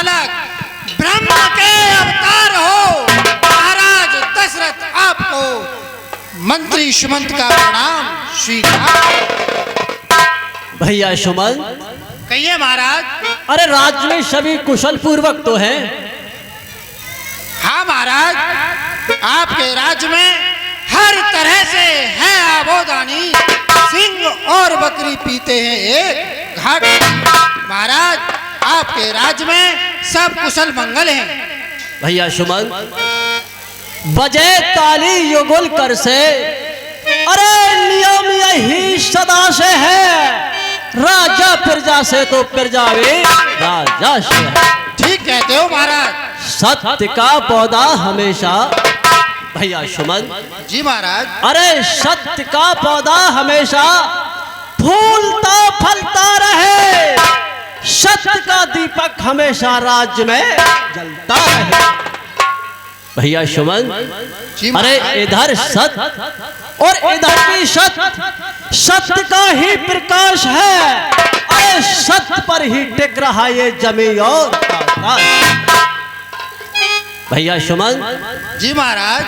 बालक ब्रह्म के अवतार हो। महाराज दशरथ आपको मंत्री सुमंत का प्रणाम स्वीकार। भैया सुमन, कहिए महाराज। अरे राज्य में सभी कुशल पूर्वक तो हैं? हाँ महाराज, आपके राज्य में हर तरह से है आबोदानी। सिंह और बकरी पीते हैं एक घाट। महाराज आपके राज्य में सब कुशल मंगल हैं। भैया सुमन, बजे ताली युगल कर से, अरे नियम यही सदा से है, राजा प्रजा से तो प्रजा भी राजा से है। ठीक कहते हो महाराज। सत्य का पौधा हमेशा, भैया सुमन जी महाराज, अरे सत्य का पौधा हमेशा फूलता फलता रहे, सत्य का दीपक हमेशा राज्य में जलता रहे। भैया सुमन, अरे इधर सत्य और इधर भी सत्य, सत्य का ही प्रकाश है। अरे सत्य पर ही टिक रहा ये जमीन और आकाश। भैया सुमन जी महाराज,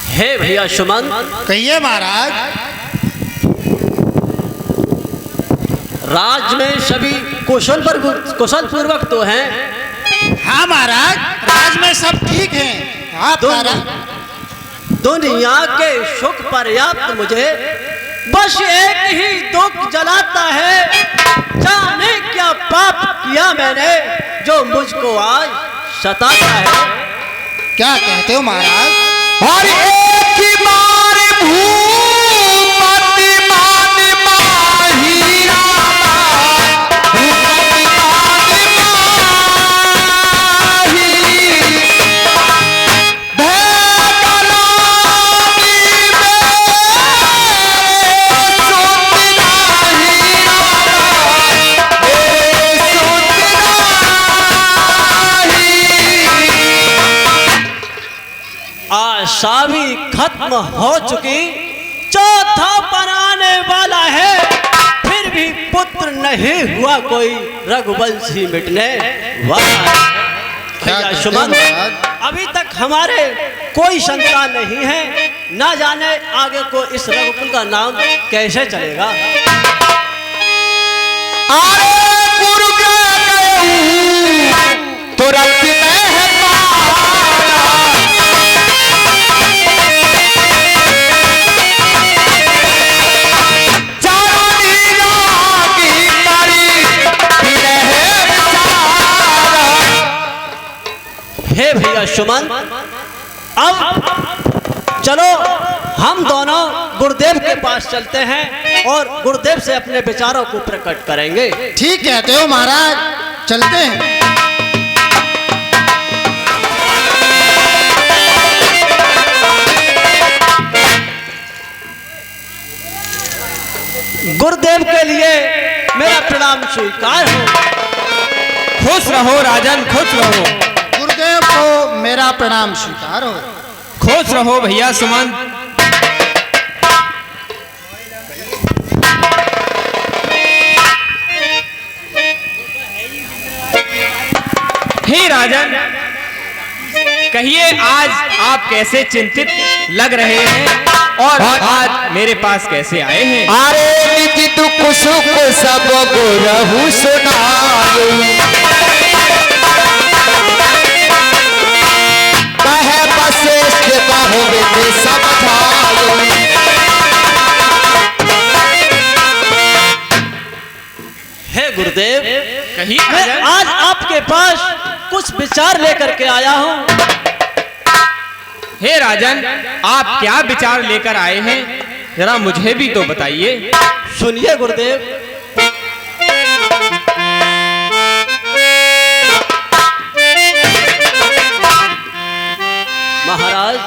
हे भैया सुमन, कहिए महाराज। राज्य में सभी कुशल पूर्वक तो हैं? हाँ महाराज, राज में सब ठीक हैं। आप दुनिया के सुख पर्याप्त मुझे बस एक ही दुख जलाता है। जाने क्या पाप किया मैंने जो मुझको आज सताता है। क्या कहते हो महाराज? और एक ही बार भूपति मान माही रामा, भूपति मान माही, भैगलानी में सुत नाही रामा, सुत नाही। आशा भी खत्म हो चुकी, चौथा बनाने वाला है, फिर भी पुत्र नहीं हुआ कोई, रघुवंशी मिटने वाला। भैया सुमन, अभी तक हमारे कोई संतान नहीं है, ना जाने आगे को इस रघुकुल का नाम कैसे चलेगा। गुरु तो रक्त में है हे भैया सुमन, अब चलो हम दोनों गुरुदेव के पास चलते हैं और गुरुदेव से अपने विचारों को प्रकट करेंगे। ठीक कहते हो महाराज, चलते हैं। गुरुदेव के लिए मेरा प्रणाम स्वीकार हो। खुश रहो राजन, खुश रहो। गुरुदेव को मेरा प्रणाम स्वीकार हो। खुश रहो भैया सुमन। हे राजन, कहिए आज आप कैसे चिंतित लग रहे हैं और आज मेरे पास कैसे आए हैं? अरे निज दुख सुख सब गुरहु सुनायो, कहे वशिष्ठ कहो विधि समझायो। हे गुरुदेव, कहिए मैं आज आपके पास कुछ विचार लेकर के आया हूँ। हे राजन, आप क्या विचार लेकर आए हैं, जरा मुझे भी तो बताइए। सुनिए गुरुदेव, महाराज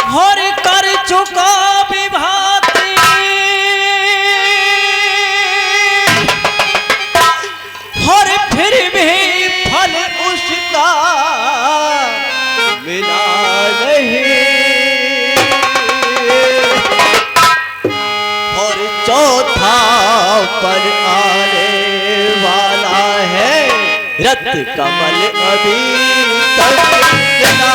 हर कर चुका विभाती, पर आने वाला है, रत कमल अभी तक जला।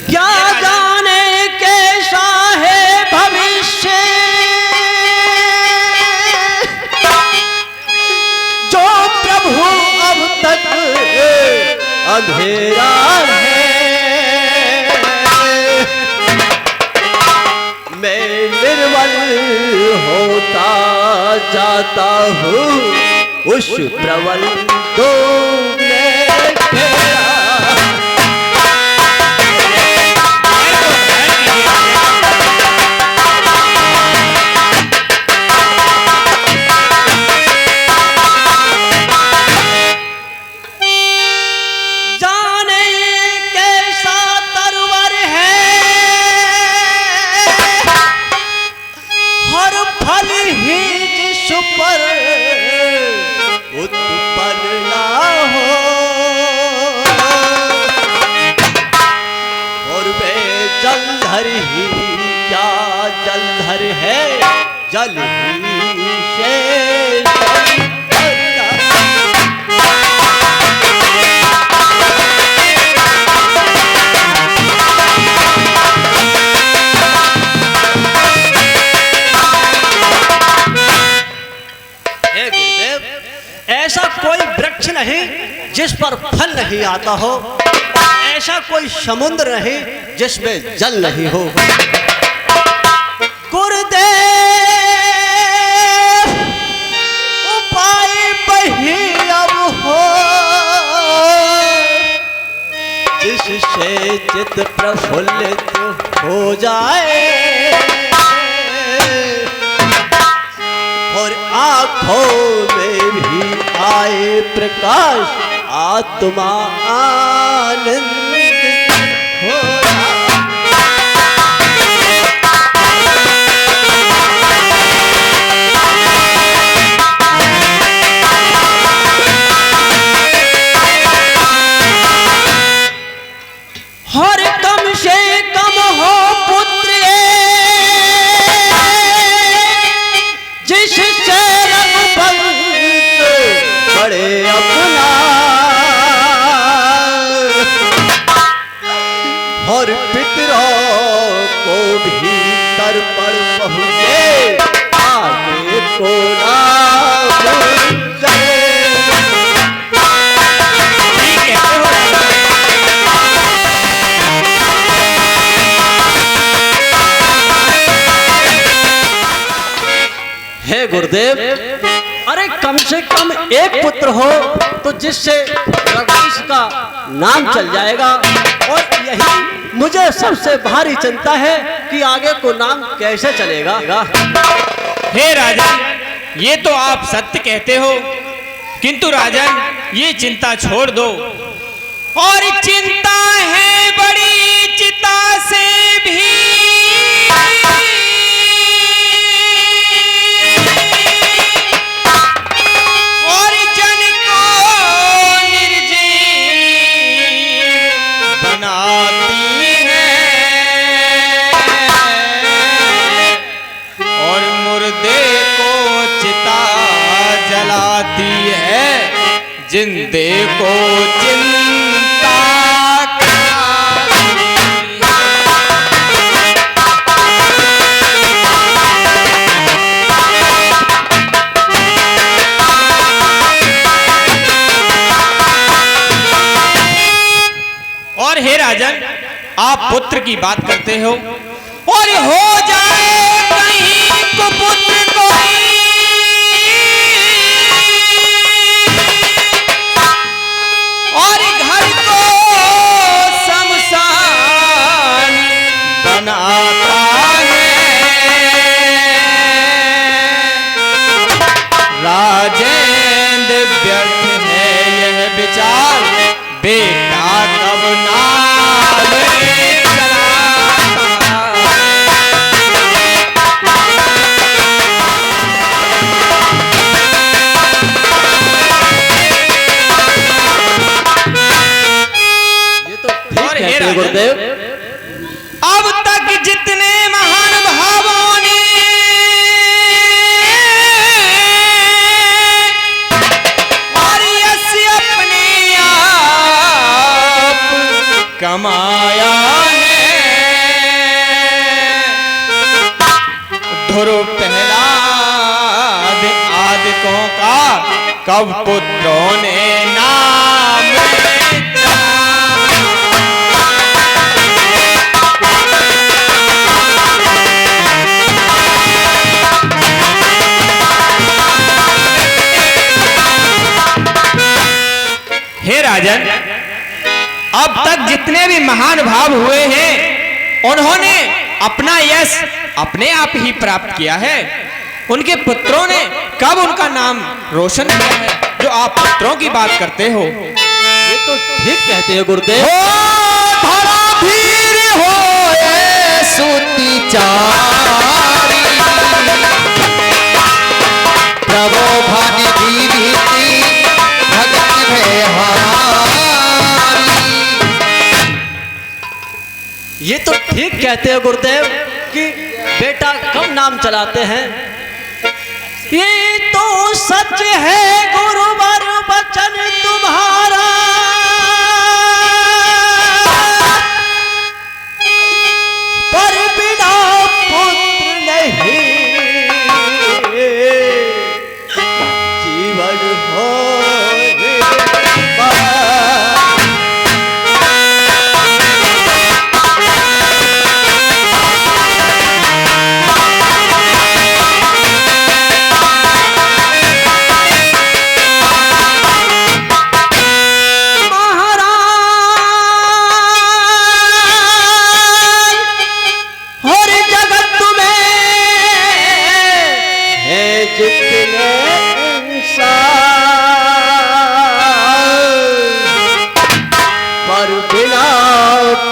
क्या जाने कैसा है भविष्य, जो प्रभु अब तक अंधेरा है। मैं निर्मल होता जाता हूँ, उस प्रबल दो में घेरा। जल ही शेष ऐसा कोई वृक्ष नहीं जिस पर फल नहीं आता हो, ऐसा कोई समुद्र नहीं जिसमें जल नहीं हो। गुरुदेव उपाय वही अब हो, जिससे चित्त प्रफुल्लित हो जाए और आँखों में भी आए प्रकाश, आत्मा आनंदित हो। हर कम से कम हो पुत्र जिससे रघुपंत बड़े अपना, और पितरों को भी तर्पण पहुँचे, आगे को नाम करे। हे गुरुदेव, अरे कम से कम एक पुत्र हो तो जिससे रघुवंश का नाम चल जाएगा, और यही मुझे सबसे भारी चिंता है कि आगे को नाम कैसे चलेगा। हे राजन, ये तो आप सत्य कहते हो, किंतु राजन ये चिंता छोड़ दो, और चिंता है बड़ी चिता से भी जिंदे को चिंता और हे राजन, आप पुत्र की बात करते हो, और हो जाए कहीं कुपुत्र कोई, और घर को शमशान बनाता है। राजेंद्र व्यर्थ है यह विचार, बेटा कब नाम चला। गुरुदेव। अब तक जितने महान भावों ने और यश अपने आप कमाया है, ध्रुव प्रहलाद आदिकों का कब पुत्रों ने नाम लेता। हे राजन, अब तक जितने भी महान भाव हुए हैं उन्होंने अपना यश अपने आप ही प्राप्त किया है। उनके पुत्रों ने कब उनका नाम रोशन किया है जो आप पुत्रों की बात करते हो? ये तो ठीक कहते हैं गुरुदेव। हो धरा धीर हो सूती चारी, प्रभो भाग्य दीदी भगत में हारी। ये तो ठीक कहते हैं गुरुदेव कि बेटा कब नाम चलाते हैं। ये तो सच है गुरुवर वचन तुम्हारा, पर बिना पुत्र नहीं जीवन हो।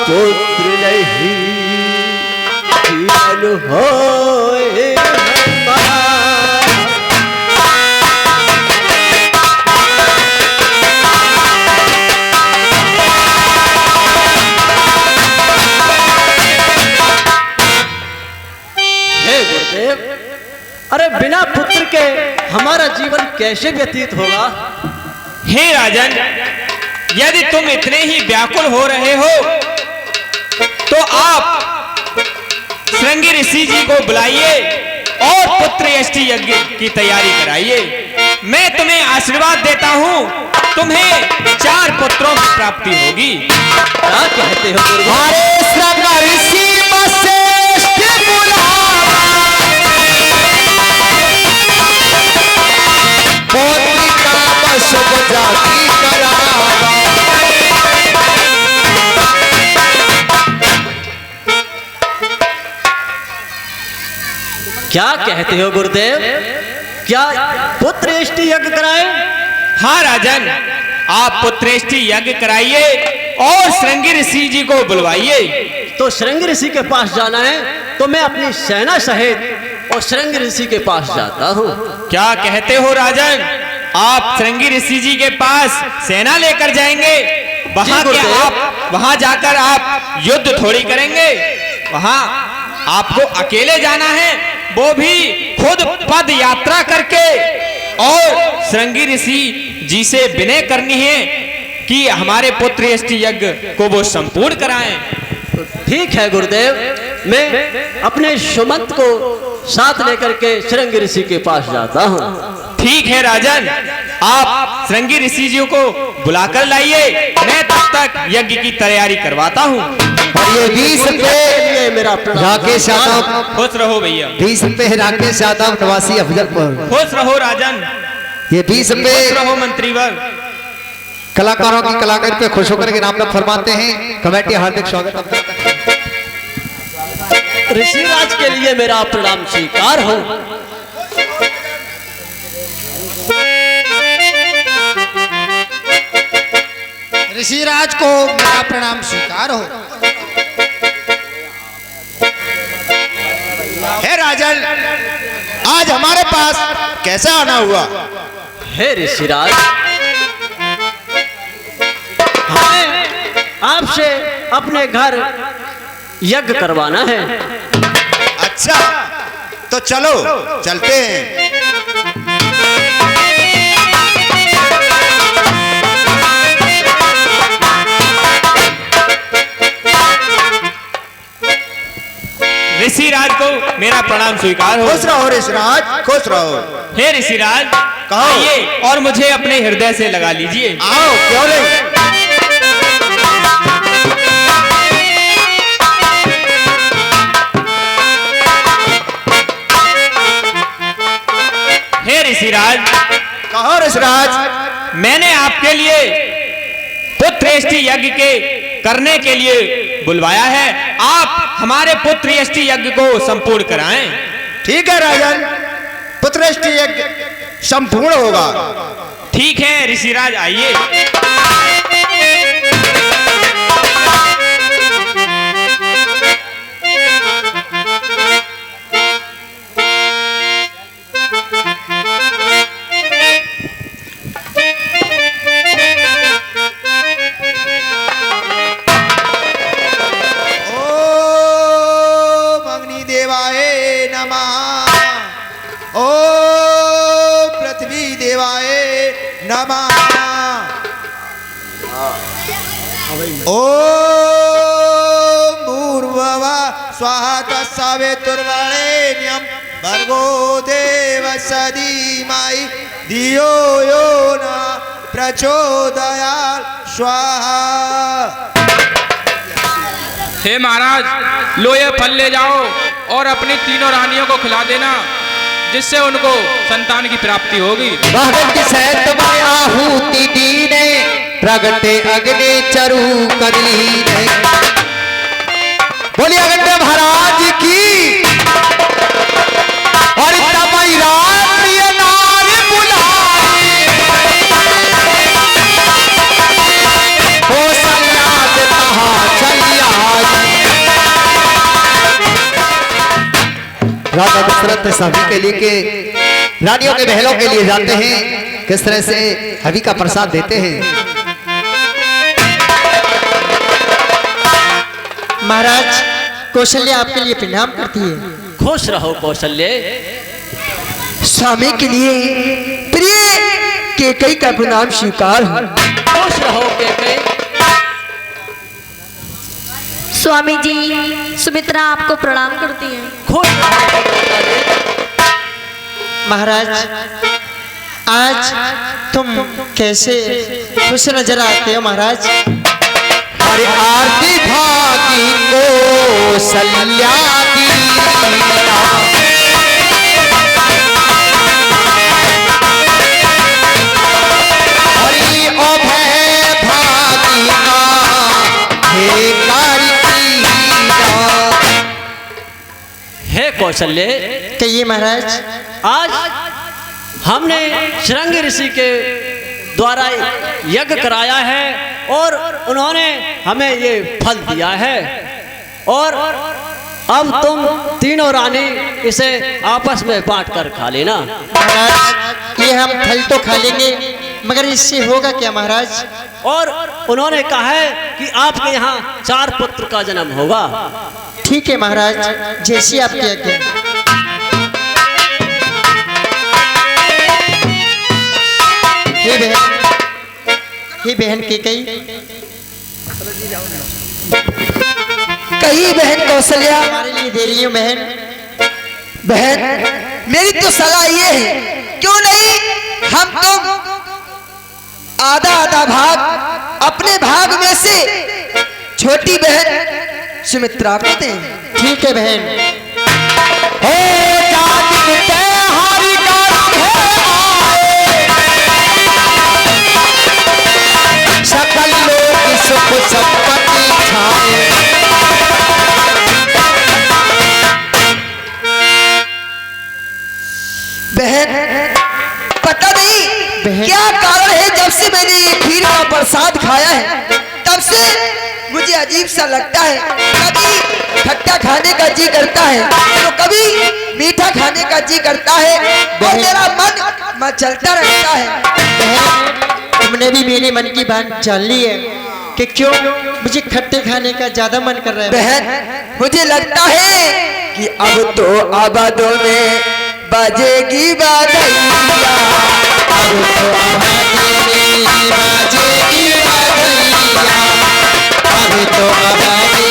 पुत्र नहीं जीवन होए हे गुरुदेव, अरे बिना पुत्र के हमारा जीवन कैसे व्यतीत होगा? हे राजन, यदि तुम इतने ही व्याकुल हो रहे हो तो आप श्रृंगी ऋषि जी को बुलाइए और पुत्र यष्टि यज्ञ की तैयारी कराइए। मैं तुम्हें आशीर्वाद देता हूँ, तुम्हें 4 पुत्रों की प्राप्ति होगी। क्या कहते हो गुरुदेव? हरे श्रृंगी ऋषि वशिष्ठ बुलावा, पौत्रिका शुभ जाति करावा। क्या कहते हो गुरुदेव? क्या पुत्र यष्टि यज्ञ कराएं? हाँ राजन, आप पुत्रेष्टि यज्ञ कराइए और श्रृंगी ऋषि जी को बुलवाइए। तो श्रृंगी ऋषि के पास जाना है तो मैं अपनी सेना सहित और श्रृंगी ऋषि के पास जाता हूँ। क्या कहते हो राजन? आप श्रृंगी ऋषि जी के पास सेना लेकर जाएंगे? वहां जी क्या गुरुदेव। आप वहां जाकर आप युद्ध थोड़ी करेंगे? वहां आपको अकेले जाना है, वो भी खुद पद यात्रा करके, और श्रृंगी ऋषि जी से विनय करनी है कि हमारे पुत्र यष्टि यज्ञ को वो संपूर्ण कराएं। ठीक है गुरुदेव, मैं अपने सुमंत को साथ लेकर के श्रृंगी ऋषि के पास जाता हूँ। ठीक है राजन, आप श्रृंगी ऋषि जी को बुलाकर लाइए, मैं तब तक यज्ञ की तैयारी करवाता हूँ। और ये 20 रुपए मेरा प्रणाम। राकेश यादव, खुश रहो भैया। 20 रुपए राकेश यादव निवासी अफजलपुर। खुश रहो राजन, ये 20 खुश रुपए रहो मंत्रीवर। कलाकारों की कलाकारी पे खुश होकर के नाम तक फरमाते हैं। कमेटी हार्दिक स्वागत। ऋषिराज के लिए मेरा प्रणाम स्वीकार हो। ऋषिराज को मेरा प्रणाम स्वीकार हो। हे राजन, आज हमारे पास कैसे आना हुआ? हे ऋषिराज, हमें आपसे अपने घर यज्ञ करवाना है। अच्छा, तो चलो चलते हैं। ऋषिराज को मेरा प्रणाम स्वीकार हो। खुश रहो ऋषिराज, खुश रहो। हे ऋषिराज, कहो। आइए और मुझे अपने हृदय से लगा लीजिए। आओ, क्यों नहीं। हे ऋषिराज, कहो ऋषिराज। मैंने आपके लिए पुत्रेष्टि यज्ञ के करने के लिए बुलवाया है। आप हमारे पुत्रेष्टि यज्ञ को संपूर्ण कराएं। ठीक है राजन, पुत्रेष्टि यज्ञ संपूर्ण होगा। ठीक है ऋषिराज, आइए। ओम अग्नि देवाय नमः। ओम पृथ्वी देवाय नमः। ओम भूर्भुवः स्वाहा तत्सवितुर्वरेण्यं भर्गो देवस्य धीमहि धियो यो न प्रचोदयात् स्वाहा। हे महाराज, लो ये फल ले जाओ और अपनी तीनों रानियों को खिला देना, जिससे उनको संतान की प्राप्ति होगी। आहुति दीने प्रगटे अग्नि चरु करीने। बोलिए अगंटे महाराज की। और तमई रात्रि नारी बुलाई, कौशल्या तहा चली आई। राजा दशरथ सभी के लिए के रानियों के बहनों के लिए जाते हैं, किस तरह से हवि का प्रसाद देते हैं। महाराज, कौशल्या आपके लिए प्रणाम करती है। खुश रहो कौशल्य। स्वामी के लिए प्रिय केकई का प्रणाम स्वीकार हो। खुश रहो केकई। स्वामी जी, सुमित्रा आपको प्रणाम करती है। खुश रहो। महाराज, आज तुम कैसे खुश नजर आते हो महाराज? अरे आरती भागी कौशल्या दीना। हरि अभय भागी हे हे कौशल्य, कहिए महाराज। आज हमने श्रृंग ऋषि के द्वारा यज्ञ कराया है और उन्होंने हमें ये फल दिया है, और अब तुम तीनों रानी इसे आपस में बांट कर खा लेना। महाराज, ये हम फल तो खा लेंगे, मगर इससे होगा क्या महाराज? और उन्होंने कहा है कि आपके यहाँ 4 पुत्र का जन्म होगा। ठीक है महाराज, जैसी आपकी आज्ञा। हे बहन केकई, कही बहन कौशल्या। हमारे लिए दे रही हूँ बहन। बहन, मेरी तो सलाह ये है, क्यों नहीं हम तुम आधा आधा भाग अपने भाग में से छोटी बहन सुमित्रा को दें। ठीक है बहन। हो जाति ते हरि का है आए, सकल लोक सुख संपत्ति छाए। बहन, पता नहीं क्या कारण है, जब से मैंने ये खीर का प्रसाद खाया है तब से मुझे अजीब सा लगता है। कभी खट्टा खाने का जी करता है तो कभी मीठा खाने का जी करता है, और मेरा मन मचलता रहता है। बहन, तुमने भी मेरे मन की बात जान ली है। कि क्यों मुझे खट्टे खाने का ज्यादा मन कर रहा है। बहन मुझे लगता है कि अब तो आबादों में बाजेगी बाधैया, अब तो आबादों में बाजेगी बाधैया, अब तो आबादी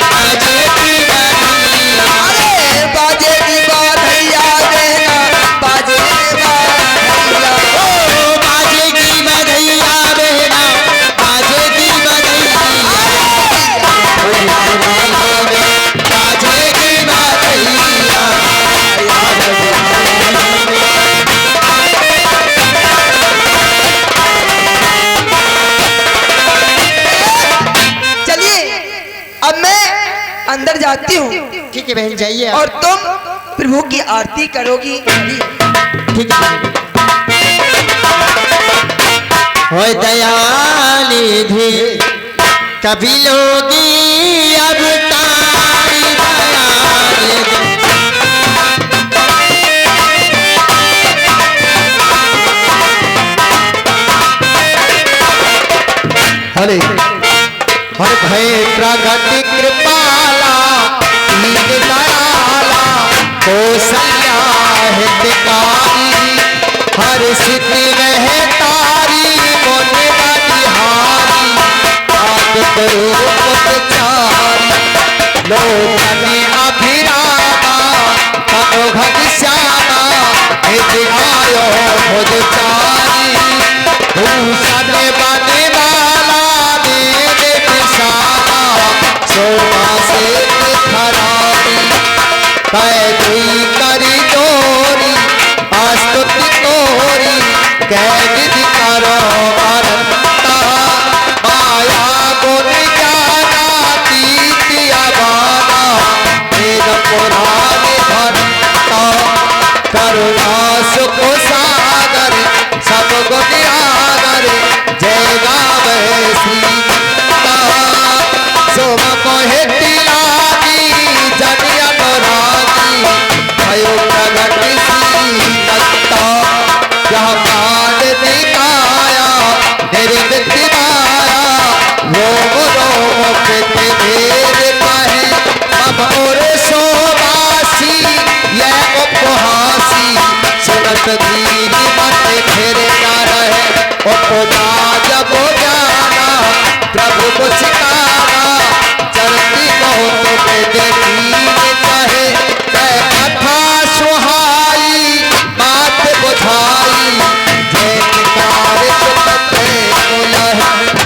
बाजेगी बाधैया, अरे बाजेगी बाधैया बहना बाजेगी बाधैया, ओ बाजेगी बाधैया बहना बाजेगी बाधैया, बाजेगी बाधैया। अब मैं अंदर जाती हूँ। ठीक है बहन जाइए और तुम प्रभु की आरती करोगी। ठीक है। हो दयानिधि कभी लोगी अब तारी दयानिधि, हरे हर भय प्रगट कृपाला दीन दयाला कौशल्या हितकारी, हर सिद्धि में तारी मन बलिहारी, आदित रूप चारी लोकन अभिरामा, तनो घनश्यामा हित आयो खुद चारी, भूषण बने वाला मेरे पिसारा, शोभा से खराबी कैदी करी चोरी, आस्तुति तोरी कैदी करो अनंता, माया गुण ज्ञाना तीतिया बाना वेद पुराण धरता, करुणा सुख सागर सब गुण आगर, जय गावे सीता सोम मोहे तिलागी जन अनुरागी, भयो प्रगट सीता यह काल निकाया निर्मित माया, रोम रोम कृत भेद कहे अब और सोवासी, यह उपहासी सुनत धीर मत फिर न रहे, उपजा जब जाना प्रभु को सिखाना, चलती बहुत देखी कहे कथा सुहाई बात बुझाई, जयकार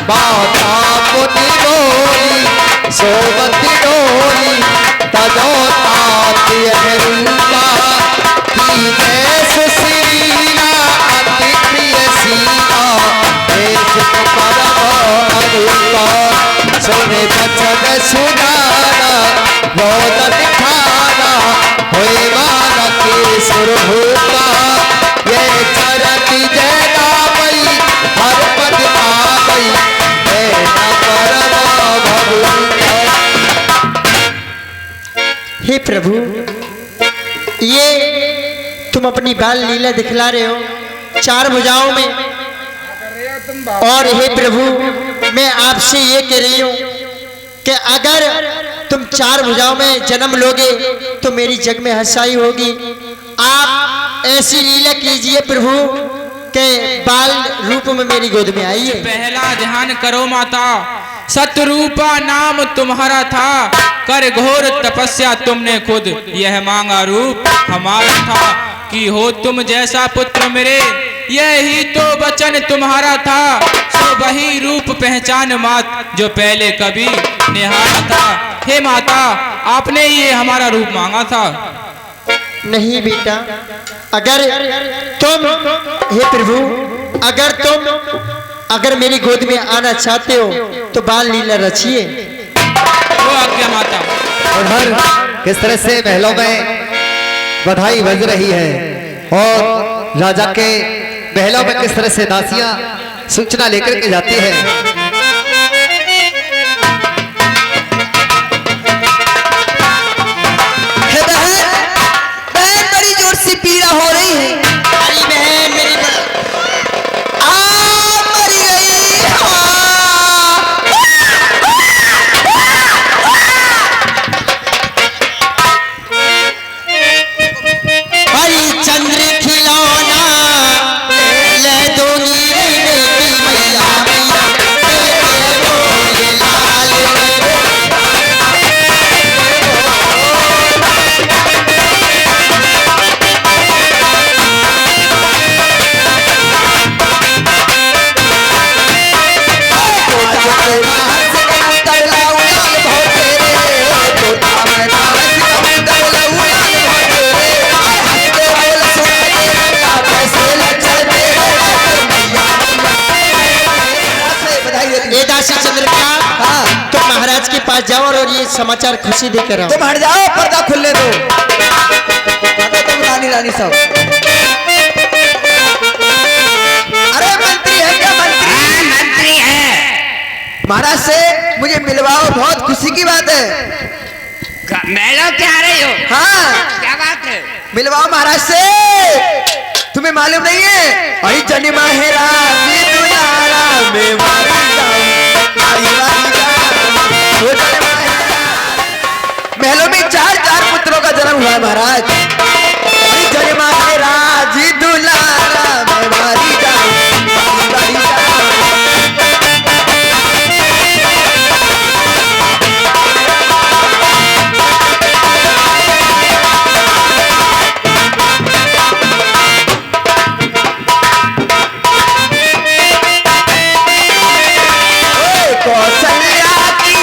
माता मुनि बोली सोमति डोली, तजो ताती रूपा की जय सुशीला अति प्रिय सीता, देश परम रूपा सोने बचन सुनाना बहुत दिखाना, होए माना के सुरभूता, ये चरती जय गावई हर पद पावई, हे प्रभु ये तुम अपनी बाल लीला दिखला रहे हो चार भुजाओं में, और हे प्रभु मैं आपसे ये कह रही हूँ कि अगर तुम चार भुजाओं में जन्म लोगे तो मेरी जग में हंसाई होगी। आप ऐसी लीला कीजिए प्रभु के बाल रूप में मेरी गोद में आइए। पहला ध्यान करो माता, सतरूपा नाम तुम्हारा था, कर घोर तपस्या तुमने खुद, यह मांगा रूप हमारा था, कि हो तुम जैसा पुत्र मेरे, यही तो वचन तुम्हारा था, सो वही रूप पहचान मात जो पहले कभी निहारा था। हे माता आपने ये हमारा रूप मांगा था। नहीं बेटा, अगर तुम हे प्रभु अगर मेरी गोद में आना चाहते हो तो बाल लीला रचिए। वो आज्ञा माता। और हर किस तरह से महलों में बधाई बज रही है और राजा के महलों में किस तरह से दासियां सूचना लेकर के जाती है। बहन बड़ी जोर से पीड़ा हो रही है। अरे बहन मेरी मरी गई काशी चंद्रकांत, हाँ तो महाराज के पास जाओ और ये समाचार खुशी देकर आओ। तुम हट जाओ, पर्दा खुलने दो। अरे तुम रानी रानी सब, अरे मंत्री है क्या? मंत्री मंत्री है। महाराज से मुझे मिलवाओ, बहुत खुशी की बात है। मेलो क्या आ रही हो? हाँ क्या बात है? मिलवाओ महाराज से। तुम्हें मालूम नहीं है? अरे जनिमा है राजी दुलारा में वारी जाऊं, वारी वारी जाऊं, वो जनिमा है। महलों में 4 पुत्रों का जन्म हुआ है महाराज। अरे जनिमा है राजी दुलारा में वारी जाऊं, वारी वारी जाऊं। कौशल्या की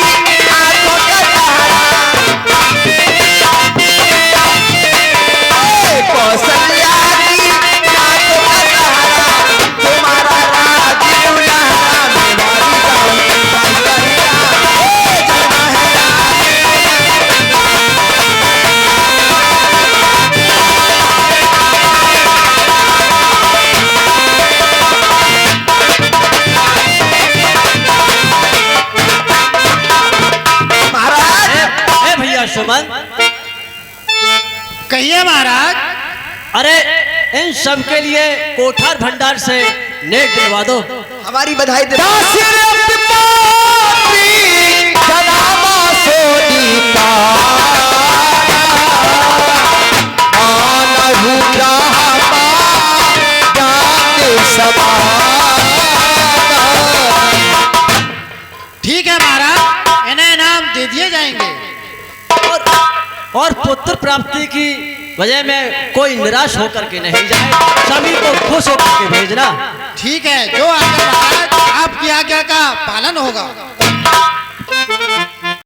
आंखों का तारा, कौशल्या की आंखों का तारा, तुम्हारा राज दुलारा में वारी जाऊं, वारी वारी जाऊं, जन्मा है सुमन। कहिए महाराज। अरे इन सब के लिए कोठार भंडार से नेक दिलवा दो। हमारी बधाई दे। ठीक है महाराज, इन्हें इनाम दे दिए जाएंगे। और पुत्र प्राप्ति की वजह में कोई निराश होकर के नहीं जाए, सभी को खुश होकर के भेजना। ठीक है, जो आज्ञा महाराज, आपकी आज्ञा का पालन होगा।